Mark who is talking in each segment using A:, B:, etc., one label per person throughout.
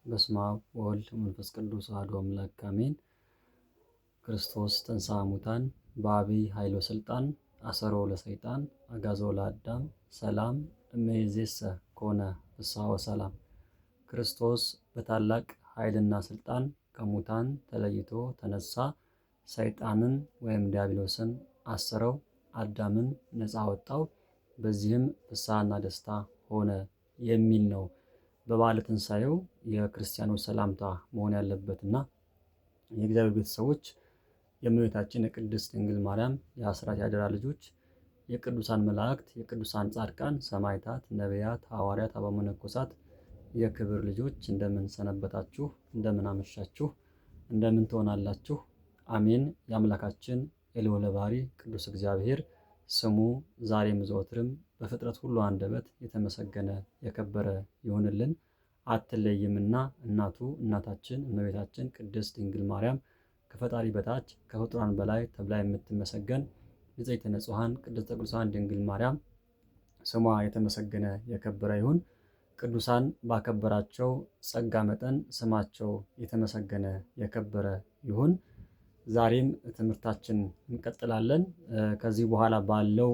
A: በስመ አብ ወወልድ ወመንፈስ ቅዱስ አሐዱ አምላክ አሜን። ክርስቶስ ተንሥአ እሙታን በዐቢይ ኃይል ወሥልጣን አሰሮ ለሰይጣን አግዓዞ ለአዳም ሰላም እምይእዜሰ ኮነ ፍስሐ ወሰላም። ክርስቶስ በታላቅ ኃይልና ስልጣን ከሙታን ተለይቶ ተነሳ። ሰይጣንን ወይም ዲያብሎስን አሰረው፣ አዳምን ነፃ ወጣው። በዚህም ፍስሐና ደስታ ሆነ የሚል ነው በበዓለ ትንሣኤው የክርስቲያኖች ሰላምታ መሆን ያለበትና የእግዚአብሔር ቤተሰቦች የእመቤታችን የቅድስት ድንግል ማርያም የአስራት ያደራ ልጆች የቅዱሳን መላእክት፣ የቅዱሳን ጻድቃን፣ ሰማዕታት፣ ነቢያት፣ ሐዋርያት፣ አበው መነኮሳት የክብር ልጆች እንደምን ሰነበታችሁ? እንደምን አመሻችሁ? እንደምን ትሆናላችሁ? አሜን። የአምላካችን የልዑለ ባሕርይ ቅዱስ እግዚአብሔር ስሙ ዛሬም ዘወትርም በፍጥረት ሁሉ አንደበት የተመሰገነ የከበረ ይሁንልን። አትለይምና እናቱ እናታችን እመቤታችን ቅድስት ድንግል ማርያም ከፈጣሪ በታች ከፍጡራን በላይ ተብላ የምትመሰገን ንጽሕተ ንጹሐን ቅድስተ ቅዱሳን ድንግል ማርያም ስሟ የተመሰገነ የከበረ ይሁን። ቅዱሳን ባከበራቸው ጸጋ መጠን ስማቸው የተመሰገነ የከበረ ይሁን። ዛሬም ትምህርታችን እንቀጥላለን። ከዚህ በኋላ ባለው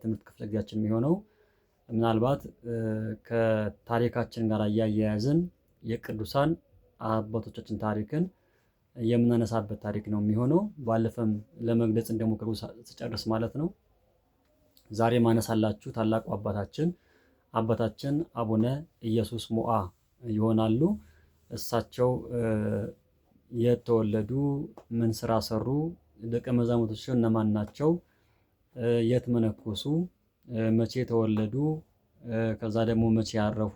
A: ትምህርት ክፍለ ጊዜያችን የሚሆነው ምናልባት ከታሪካችን ጋር እያያያዝን የቅዱሳን አባቶቻችን ታሪክን የምናነሳበት ታሪክ ነው የሚሆነው። ባለፈም ለመግለጽ እንደሞከርኩ ስጨርስ ማለት ነው። ዛሬ ማነሳላችሁ ታላቁ አባታችን አቡነ ኢየሱስ ሞዓ ይሆናሉ። እሳቸው የተወለዱ፣ ምን ስራ ሰሩ፣ ደቀ መዛሙርቶቻቸው እነማን ናቸው፣ የት መነኮሱ፣ መቼ ተወለዱ፣ ከዛ ደግሞ መቼ ያረፉ፣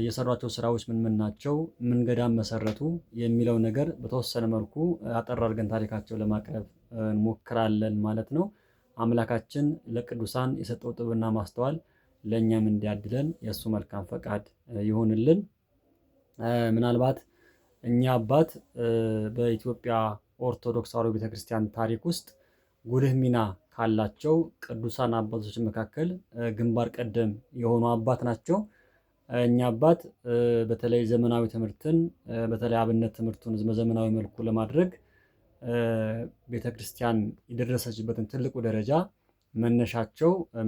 A: የሰሯቸው ስራዎች ምን ምን ናቸው፣ ምን ገዳም መሰረቱ የሚለው ነገር በተወሰነ መልኩ አጠር አድርገን ታሪካቸው ለማቅረብ እንሞክራለን ማለት ነው። አምላካችን ለቅዱሳን የሰጠው ጥበብና ማስተዋል ለእኛም እንዲያድለን የእሱ መልካም ፈቃድ ይሁንልን። ምናልባት እኛ አባት በኢትዮጵያ ኦርቶዶክስ ተዋሕዶ ቤተክርስቲያን ታሪክ ውስጥ ጉልህ ሚና ካላቸው ቅዱሳን አባቶች መካከል ግንባር ቀደም የሆኑ አባት ናቸው። እኛ አባት በተለይ ዘመናዊ ትምህርትን በተለይ አብነት ትምህርቱን በዘመናዊ መልኩ ለማድረግ ቤተክርስቲያን የደረሰችበትን ትልቁ ደረጃ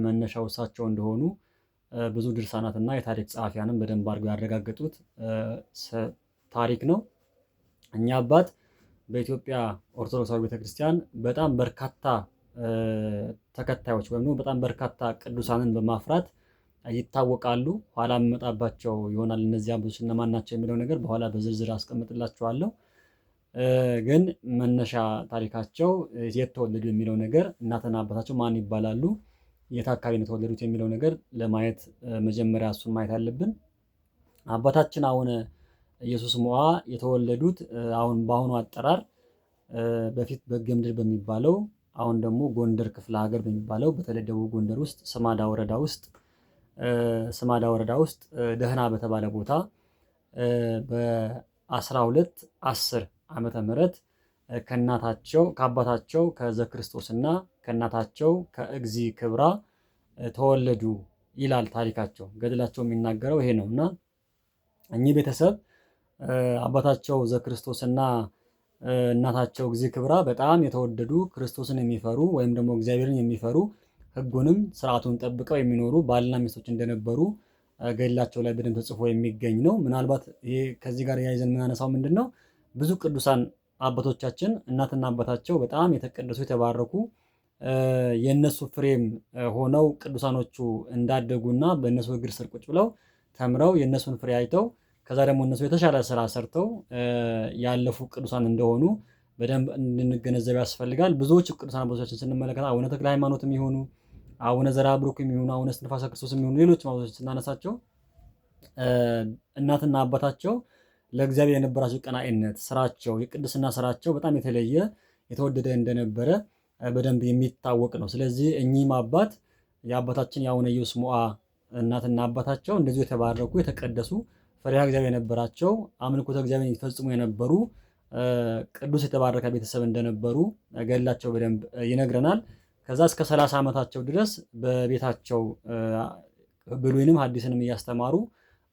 A: መነሻው እሳቸው እንደሆኑ ብዙ ድርሳናትና የታሪክ ጸሐፊያንም በደንብ አድርገው ያረጋገጡት ታሪክ ነው። እኛ አባት በኢትዮጵያ ኦርቶዶክሳዊ ቤተክርስቲያን በጣም በርካታ ተከታዮች ወይም በጣም በርካታ ቅዱሳንን በማፍራት ይታወቃሉ። ኋላ የምመጣባቸው ይሆናል። እነዚህ አባቶች እነማን ናቸው የሚለው ነገር በኋላ በዝርዝር አስቀምጥላችኋለሁ። ግን መነሻ ታሪካቸው የት ተወለዱ የሚለው ነገር፣ እናትና አባታቸው ማን ይባላሉ፣ የት አካባቢ ነው የተወለዱት የሚለው ነገር ለማየት መጀመሪያ እሱን ማየት አለብን። አባታችን አቡነ ኢየሱስ ሞዓ የተወለዱት አሁን በአሁኑ አጠራር በፊት በጌምድር በሚባለው አሁን ደግሞ ጎንደር ክፍለ ሀገር በሚባለው በተለይ ደቡብ ጎንደር ውስጥ ስማዳ ወረዳ ውስጥ ደህና በተባለ ቦታ በ1210 ዓመተ ምህረት ከአባታቸው ከዘክርስቶስና ከእናታቸው ከእግዚ ክብራ ተወለዱ ይላል ታሪካቸው። ገድላቸው የሚናገረው ይሄ ነው እና እኚህ ቤተሰብ አባታቸው ዘክርስቶስና እናታቸው እግዚ ክብራ በጣም የተወደዱ ክርስቶስን የሚፈሩ ወይም ደግሞ እግዚአብሔርን የሚፈሩ ሕጉንም ስርዓቱን ጠብቀው የሚኖሩ ባልና ሚስቶች እንደነበሩ ገድላቸው ላይ በደንብ ተጽፎ የሚገኝ ነው። ምናልባት ይሄ ከዚህ ጋር ያይዘን የምናነሳው ምንድን ነው? ብዙ ቅዱሳን አባቶቻችን እናትና አባታቸው በጣም የተቀደሱ የተባረኩ የእነሱ ፍሬም ሆነው ቅዱሳኖቹ እንዳደጉና በእነሱ እግር ስር ቁጭ ብለው ተምረው የእነሱን ፍሬ አይተው ከዛ ደግሞ እነሱ የተሻለ ስራ ሰርተው ያለፉ ቅዱሳን እንደሆኑ በደንብ እንድንገነዘብ ያስፈልጋል። ብዙዎች ቅዱሳን አባቶቻችን ስንመለከት አቡነ ተክለ ሃይማኖትም ይሆኑ አቡነ ዘርዓ ብሩክም ይሆኑ አቡነ እስትንፋሰ ክርስቶስም ይሆኑ ሌሎች አባቶች ስናነሳቸው እናትና አባታቸው ለእግዚአብሔር የነበራቸው ቀናኢነት፣ ስራቸው፣ የቅድስና ስራቸው በጣም የተለየ የተወደደ እንደነበረ በደንብ የሚታወቅ ነው። ስለዚህ እኚህም አባት የአባታችን የአቡነ ኢየሱስ ሞዓ እናትና አባታቸው እንደዚሁ የተባረኩ የተቀደሱ ፈሪሃ እግዚአብሔር የነበራቸው አምልኮተ እግዚአብሔር ይፈጽሙ የነበሩ ቅዱስ የተባረከ ቤተሰብ እንደነበሩ ገድላቸው በደንብ ይነግረናል። ከዛ እስከ 30 ዓመታቸው ድረስ በቤታቸው ብሉይንም ሐዲስንም እያስተማሩ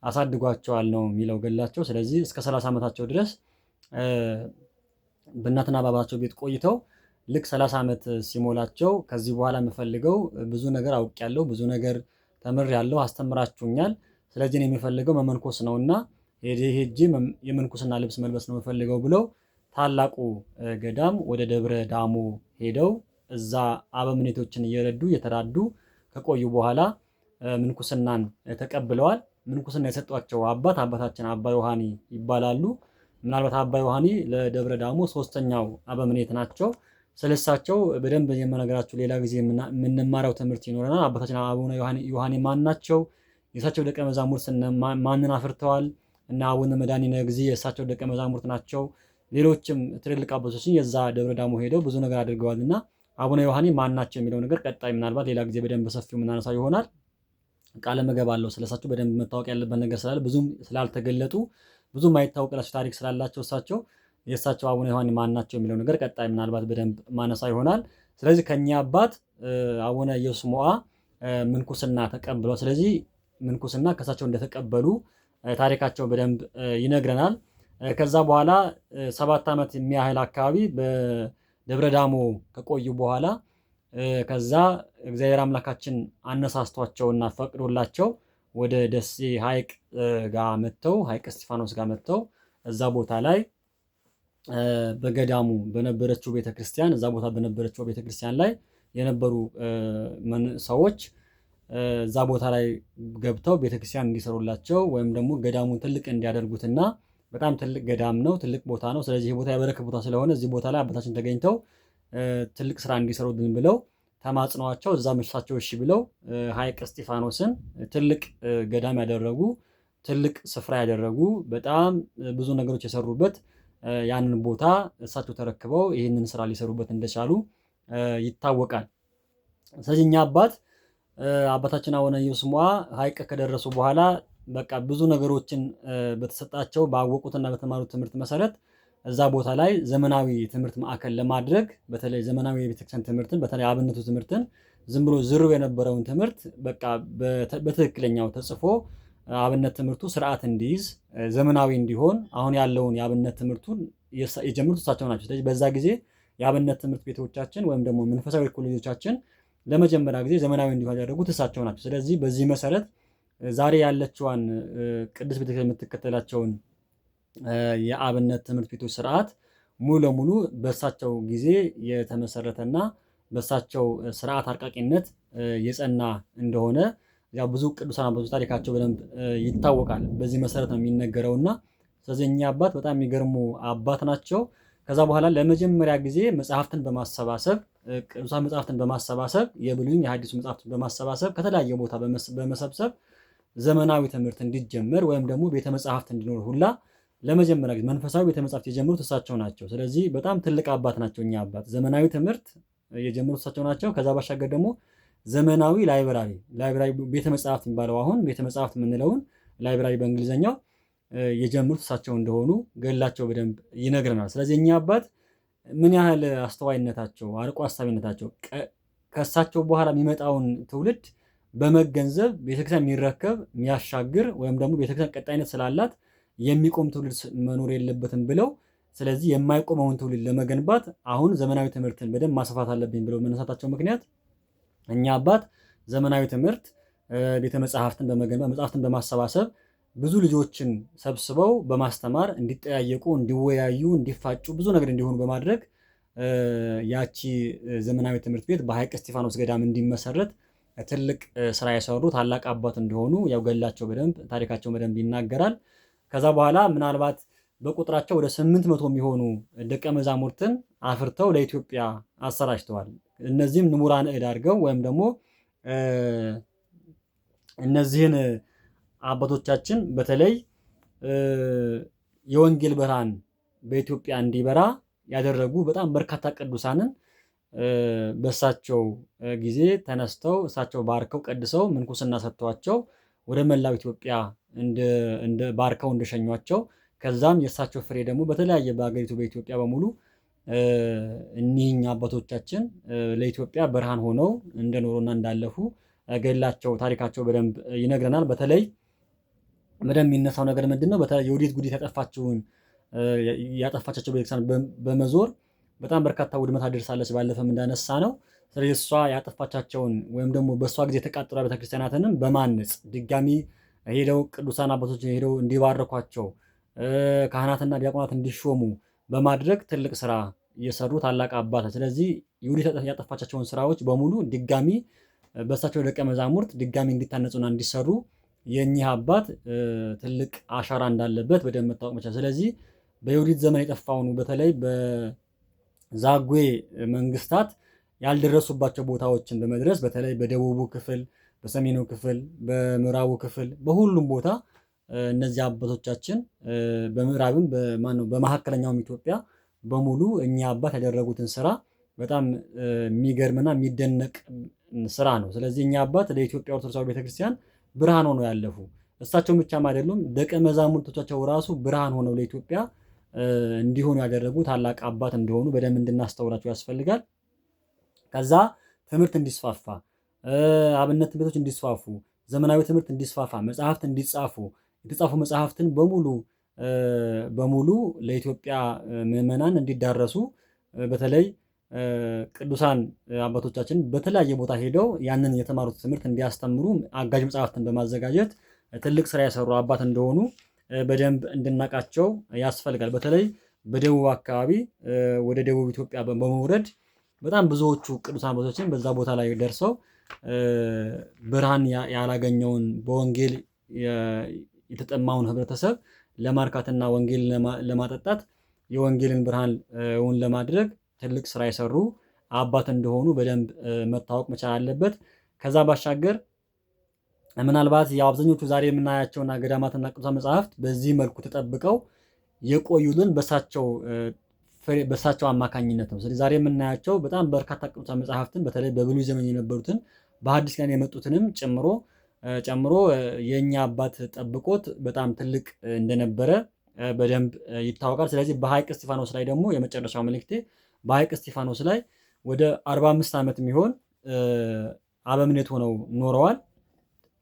A: አሳድጓቸዋል ነው የሚለው ገድላቸው። ስለዚህ እስከ 30 ዓመታቸው ድረስ በእናትና በአባታቸው ቤት ቆይተው ልክ 30 ዓመት ሲሞላቸው ከዚህ በኋላ የምፈልገው ብዙ ነገር አውቄያለሁ፣ ብዙ ነገር ተምሬያለሁ፣ አስተምራችሁኛል፣ ስለዚህ ነው የሚፈልገው መመንኮስ ነውና ሄጄ የምንኩስና ልብስ መልበስ ነው የምፈልገው ብለው ታላቁ ገዳም ወደ ደብረ ዳሞ ሄደው እዛ አበምኔቶችን እየረዱ እየተራዱ ከቆዩ በኋላ ምንኩስናን ተቀብለዋል። ምንኩስና የሰጧቸው አባታችን አባ ዮሐኒ ይባላሉ። ምናልባት አባ ዮሐኒ ለደብረ ዳሞ 3ኛው አበምኔት ናቸው። ስለሳቸው በደንብ የምነግራችሁ ሌላ ጊዜ የምንማረው ትምህርት ይኖረናል። አባታችን አቡነ ዮሐኒ ማን ናቸው? የእሳቸው ደቀ መዛሙርት ማንን አፍርተዋል? እና አቡነ መድኃኒነ እግዚእ የእሳቸው ደቀ መዛሙርት ናቸው። ሌሎችም ትልልቅ አባቶችን የዛ ደብረ ዳሞ ሄደው ብዙ ነገር አድርገዋልና አቡነ ዮሐኒ ማን ናቸው የሚለው ነገር ቀጣይ ምናልባት ሌላ ጊዜ በደንብ በሰፊው የምናነሳው ይሆናል። ቃለ መገባለሁ ስለሳቸው በደንብ መታወቅ ያለበት ነገር ስላለ ብዙም ስላልተገለጡ ብዙም ማይታወቅላቸው ታሪክ ስላላቸው የእሳቸው አቡነ ዮሐኒ ማን ናቸው የሚለው ነገር ቀጣይ ምናልባት በደንብ ማነሳ ይሆናል። ስለዚህ ከኛ አባት አቡነ ኢየሱስ ሞዐ ምንኩስና ተቀብለው ስለዚህ ምንኩስና ከእሳቸው እንደተቀበሉ ታሪካቸው በደንብ ይነግረናል። ከዛ በኋላ 7 ዓመት የሚያህል አካባቢ በደብረ ዳሞ ከቆዩ በኋላ ከዛ እግዚአብሔር አምላካችን አነሳስቷቸውና ፈቅዶላቸው ወደ ደሴ ሐይቅ ጋር መጥተው ሐይቅ እስጢፋኖስ ጋር መጥተው እዛ ቦታ ላይ በገዳሙ በነበረችው ቤተክርስቲያን እዛ ቦታ በነበረችው ቤተክርስቲያን ላይ የነበሩ ሰዎች እዛ ቦታ ላይ ገብተው ቤተክርስቲያን እንዲሰሩላቸው ወይም ደግሞ ገዳሙን ትልቅ እንዲያደርጉትና በጣም ትልቅ ገዳም ነው፣ ትልቅ ቦታ ነው። ስለዚህ ይህ ቦታ የበረከት ቦታ ስለሆነ እዚህ ቦታ ላይ አባታችን ተገኝተው ትልቅ ስራ እንዲሰሩልን ብለው ተማጽነዋቸው እዛ መሻቸው እሺ ብለው ሐይቅ እስጢፋኖስን ትልቅ ገዳም ያደረጉ ትልቅ ስፍራ ያደረጉ በጣም ብዙ ነገሮች የሰሩበት ያንን ቦታ እሳቸው ተረክበው ይህንን ስራ ሊሰሩበት እንደቻሉ ይታወቃል። ስለዚህ እኛ አባታችን አቡነ ኢየሱስ ሞዐ ሐይቅ ከደረሱ በኋላ በቃ ብዙ ነገሮችን በተሰጣቸው ባወቁትና በተማሩት ትምህርት መሰረት እዛ ቦታ ላይ ዘመናዊ ትምህርት ማዕከል ለማድረግ በተለይ ዘመናዊ የቤተክርስቲያን ትምህርትን በተለይ አብነቱ ትምህርትን ዝም ብሎ ዝርው የነበረውን ትምህርት በቃ በትክክለኛው ተጽፎ አብነት ትምህርቱ ስርዓት እንዲይዝ ዘመናዊ እንዲሆን አሁን ያለውን የአብነት ትምህርቱን የጀመሩት እሳቸው ናቸው። ስለዚህ በዛ ጊዜ የአብነት ትምህርት ቤቶቻችን ወይም ደግሞ መንፈሳዊ ኮሌጆቻችን ለመጀመሪያ ጊዜ ዘመናዊ እንዲሆን ያደረጉት እሳቸው ናቸው። ስለዚህ በዚህ መሰረት ዛሬ ያለችዋን ቅድስት ቤተክርስቲያን የምትከተላቸውን የአብነት ትምህርት ቤቶች ስርዓት ሙሉ ለሙሉ በእሳቸው ጊዜ የተመሰረተና በእሳቸው ስርዓት አርቃቂነት የጸና እንደሆነ ያው ብዙ ቅዱሳን አባቶች ታሪካቸው በደንብ ይታወቃል። በዚህ መሰረት ነው የሚነገረውና ስለዚህ እኛ አባት በጣም የሚገርሙ አባት ናቸው። ከዛ በኋላ ለመጀመሪያ ጊዜ መጽሐፍትን በማሰባሰብ ቅዱሳን መጽሐፍትን በማሰባሰብ የብሉይን የሐዲሱ መጽሐፍትን በማሰባሰብ ከተለያየ ቦታ በመሰብሰብ ዘመናዊ ትምህርት እንዲጀመር ወይም ደግሞ ቤተ መጽሐፍት እንዲኖር ሁላ ለመጀመሪያ ጊዜ መንፈሳዊ ቤተ መጽሐፍት የጀመሩት እሳቸው ናቸው። ስለዚህ በጣም ትልቅ አባት ናቸው። እኛ አባት ዘመናዊ ትምህርት የጀመሩት እሳቸው ናቸው። ከዛ ባሻገር ደግሞ ዘመናዊ ላይብራሪ ቤተ መጽሐፍት የሚባለው አሁን ቤተ መጽሐፍት የምንለውን ላይብራሪ በእንግሊዝኛው የጀመሩት እሳቸው እንደሆኑ ገድላቸው በደንብ ይነግረናል። ስለዚህ እኛ አባት ምን ያህል አስተዋይነታቸው አርቆ ሀሳቢነታቸው ከእሳቸው በኋላ የሚመጣውን ትውልድ በመገንዘብ ቤተክርስቲያን የሚረከብ የሚያሻግር ወይም ደግሞ ቤተክርስቲያን ቀጣይነት ስላላት የሚቆም ትውልድ መኖር የለበትም ብለው ስለዚህ የማይቆመውን ትውልድ ለመገንባት አሁን ዘመናዊ ትምህርትን በደንብ ማስፋት አለብኝ ብለው መነሳታቸው ምክንያት እኛ አባት ዘመናዊ ትምህርት ቤተ መጽሐፍትን በመገንባት መጽሐፍትን በማሰባሰብ ብዙ ልጆችን ሰብስበው በማስተማር እንዲጠያየቁ፣ እንዲወያዩ፣ እንዲፋጩ ብዙ ነገር እንዲሆኑ በማድረግ ያቺ ዘመናዊ ትምህርት ቤት በሐይቅ እስጢፋኖስ ገዳም እንዲመሰረት ትልቅ ስራ የሰሩ ታላቅ አባት እንደሆኑ ያው ገድላቸው በደንብ ታሪካቸው በደንብ ይናገራል። ከዛ በኋላ ምናልባት በቁጥራቸው ወደ 800 የሚሆኑ ደቀ መዛሙርትን አፍርተው ለኢትዮጵያ አሰራጭተዋል። እነዚህም ንሙራን እድ አድርገው ወይም ደግሞ እነዚህን አባቶቻችን በተለይ የወንጌል ብርሃን በኢትዮጵያ እንዲበራ ያደረጉ በጣም በርካታ ቅዱሳንን በእሳቸው ጊዜ ተነስተው እሳቸው ባርከው ቀድሰው ምንኩስና ሰጥተዋቸው ወደ መላው ኢትዮጵያ ባርከው እንደሸኟቸው ከዛም የእሳቸው ፍሬ ደግሞ በተለያየ በሀገሪቱ በኢትዮጵያ በሙሉ እኒህኛ አባቶቻችን ለኢትዮጵያ ብርሃን ሆነው እንደኖሩና እንዳለፉ ገድላቸው ታሪካቸው በደንብ ይነግረናል። በተለይ በደንብ የሚነሳው ነገር ምንድነው? በተለይ የወዲት ጉዲት ያጠፋቻቸው ቤተክርስቲያን በመዞር በጣም በርካታ ውድመት አድርሳለች። ባለፈም እንዳነሳ ነው። ስለዚህ እሷ ያጠፋቻቸውን ወይም ደግሞ በእሷ ጊዜ የተቃጠሉ ቤተክርስቲያናትንም በማነጽ ድጋሚ ሄደው ቅዱሳን አባቶች ሄደው እንዲባረኳቸው ካህናትና ዲያቆናት እንዲሾሙ በማድረግ ትልቅ ስራ እየሰሩ ታላቅ አባት። ስለዚህ ይሁዲት ያጠፋቻቸውን ስራዎች በሙሉ ድጋሚ በእሳቸው ደቀ መዛሙርት ድጋሚ እንዲታነጹና እንዲሰሩ የእኚህ አባት ትልቅ አሻራ እንዳለበት በደንብ መታወቅ መቻል። ስለዚህ በይሁዲት ዘመን የጠፋውን በተለይ በዛጉዌ መንግስታት ያልደረሱባቸው ቦታዎችን በመድረስ በተለይ በደቡቡ ክፍል፣ በሰሜኑ ክፍል፣ በምዕራቡ ክፍል በሁሉም ቦታ እነዚህ አባቶቻችን በምዕራብም በመካከለኛውም ኢትዮጵያ በሙሉ እኛ አባት ያደረጉትን ስራ በጣም የሚገርምና የሚደነቅ ስራ ነው። ስለዚህ እኛ አባት ለኢትዮጵያ ኦርቶዶክስ ቤተክርስቲያን ብርሃን ሆነው ያለፉ እሳቸውን ብቻም አይደሉም፣ ደቀ መዛሙርቶቻቸው ራሱ ብርሃን ሆነው ለኢትዮጵያ እንዲሆኑ ያደረጉ ታላቅ አባት እንደሆኑ በደንብ እንድናስተውላቸው ያስፈልጋል። ከዛ ትምህርት እንዲስፋፋ፣ አብነት ትምህርቶች እንዲስፋፉ፣ ዘመናዊ ትምህርት እንዲስፋፋ፣ መጽሐፍት እንዲጻፉ፣ የተጻፉ መጽሐፍትን በሙሉ ለኢትዮጵያ ምዕመናን እንዲዳረሱ በተለይ ቅዱሳን አባቶቻችን በተለያየ ቦታ ሄደው ያንን የተማሩት ትምህርት እንዲያስተምሩ አጋዥ መጽሐፍትን በማዘጋጀት ትልቅ ስራ የሰሩ አባት እንደሆኑ በደንብ እንድናቃቸው ያስፈልጋል። በተለይ በደቡብ አካባቢ ወደ ደቡብ ኢትዮጵያ በመውረድ በጣም ብዙዎቹ ቅዱሳን አባቶቻችን በዛ ቦታ ላይ ደርሰው ብርሃን ያላገኘውን በወንጌል የተጠማውን ህብረተሰብ ለማርካትና ወንጌል ለማጠጣት የወንጌልን ብርሃን እውን ለማድረግ ትልቅ ስራ የሰሩ አባት እንደሆኑ በደንብ መታወቅ መቻል አለበት። ከዛ ባሻገር ምናልባት የአብዛኞቹ ዛሬ የምናያቸውና ገዳማትና ቅዱሳን መጽሐፍት በዚህ መልኩ ተጠብቀው የቆዩልን በሳቸው አማካኝነት ነው። ስለዚህ ዛሬ የምናያቸው በጣም በርካታ ቅዱሳን መጽሐፍትን በተለይ በብሉይ ዘመን የነበሩትን በሐዲስ ኪዳን የመጡትንም ጨምሮ የኛ አባት ጠብቆት በጣም ትልቅ እንደነበረ በደንብ ይታወቃል። ስለዚህ በሐይቅ እስጢፋኖስ ላይ ደግሞ የመጨረሻው መልእክቴ በሐይቅ እስጢፋኖስ ላይ ወደ 45 ዓመት የሚሆን አበምኔት ሆነው ኖረዋል።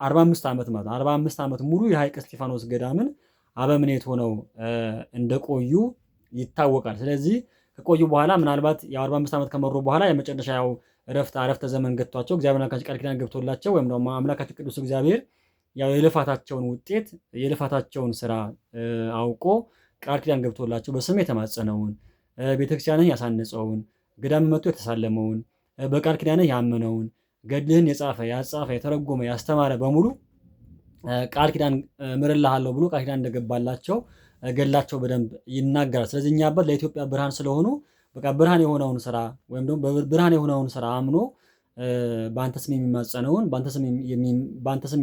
A: 45 ዓመት ማለት 45 ዓመት ሙሉ የሐይቅ እስጢፋኖስ ገዳምን አበምኔት ሆነው እንደቆዩ ይታወቃል። ስለዚህ ከቆዩ በኋላ ምናልባት የ45 ዓመት ከመሩ በኋላ የመጨረሻ ያው አረፍተ ዘመን ገጥቷቸው እግዚአብሔር አምላካችን ቃል ኪዳን ገብቶላቸው ወይም ደግሞ አምላካችን ቅዱስ እግዚአብሔር ያው የልፋታቸውን ውጤት የልፋታቸውን ስራ አውቆ ቃል ኪዳን ገብቶላቸው በስም የተማጸነውን ቤተክርስቲያንህ ያሳነጸውን ገዳም መጥቶ የተሳለመውን በቃል ኪዳንህ ያመነውን ገድልህን የጻፈ ያጻፈ የተረጎመ ያስተማረ በሙሉ ቃል ኪዳን ምርልሃለሁ ብሎ ቃል ኪዳን እንደገባላቸው ገድላቸው በደንብ ይናገራል። ስለዚህ እኛ አባት ለኢትዮጵያ ብርሃን ስለሆኑ በቃ ብርሃን የሆነውን ስራ ወይም ደግሞ ብርሃን የሆነውን ስራ አምኖ በአንተ ስም የሚማጸነውን በአንተ ስም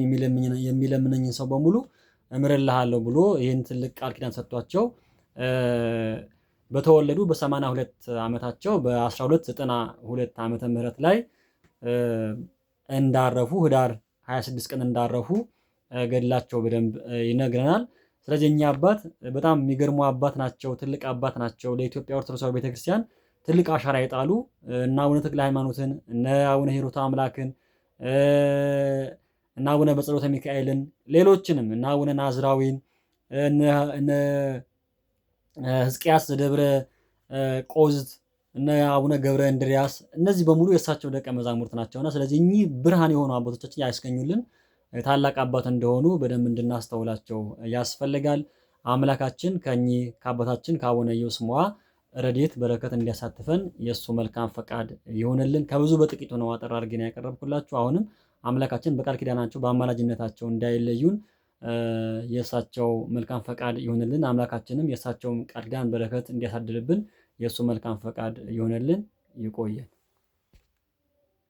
A: የሚለምነኝን ሰው በሙሉ እምርልሃለሁ ብሎ ይህን ትልቅ ቃል ኪዳን ሰጥቷቸው በተወለዱ በ82 ዓመታቸው በ1292 ዓመተ ምህረት ላይ እንዳረፉ ህዳር 26 ቀን እንዳረፉ ገድላቸው በደንብ ይነግረናል። ስለዚህ እኛ አባት በጣም የሚገርሙ አባት ናቸው። ትልቅ አባት ናቸው። ለኢትዮጵያ ኦርቶዶክሳዊ ቤተክርስቲያን ትልቅ አሻራ የጣሉ እና አቡነ ተክለ ሃይማኖትን እነ አቡነ ሂሩት አምላክን እና አቡነ በጸሎተ ሚካኤልን ሌሎችንም እና አቡነ ናዝራዊን እነ ሕዝቅያስ ዘደብረ ቆዝት እነ አቡነ ገብረ እንድርያስ እነዚህ በሙሉ የእሳቸው ደቀ መዛሙርት ናቸውና ስለዚህ እኚህ ብርሃን የሆኑ አባቶቻችን ያስገኙልን ታላቅ አባት እንደሆኑ በደንብ እንድናስተውላቸው ያስፈልጋል። አምላካችን ከኚህ ከአባታችን ከአቡነ ኢዮስሙዓ ረድኤት በረከት እንዲያሳትፈን የእሱ መልካም ፈቃድ ይሆንልን። ከብዙ በጥቂቱ ነው አጠር አድርጌ ነው ያቀረብኩላችሁ። አሁንም አምላካችን በቃል ኪዳናቸው በአማላጅነታቸው እንዳይለዩን የእሳቸው መልካም ፈቃድ ይሆንልን። አምላካችንም የእሳቸውን ቃል ኪዳን በረከት እንዲያሳድርብን የእሱ መልካም ፈቃድ ይሆንልን። ይቆየን።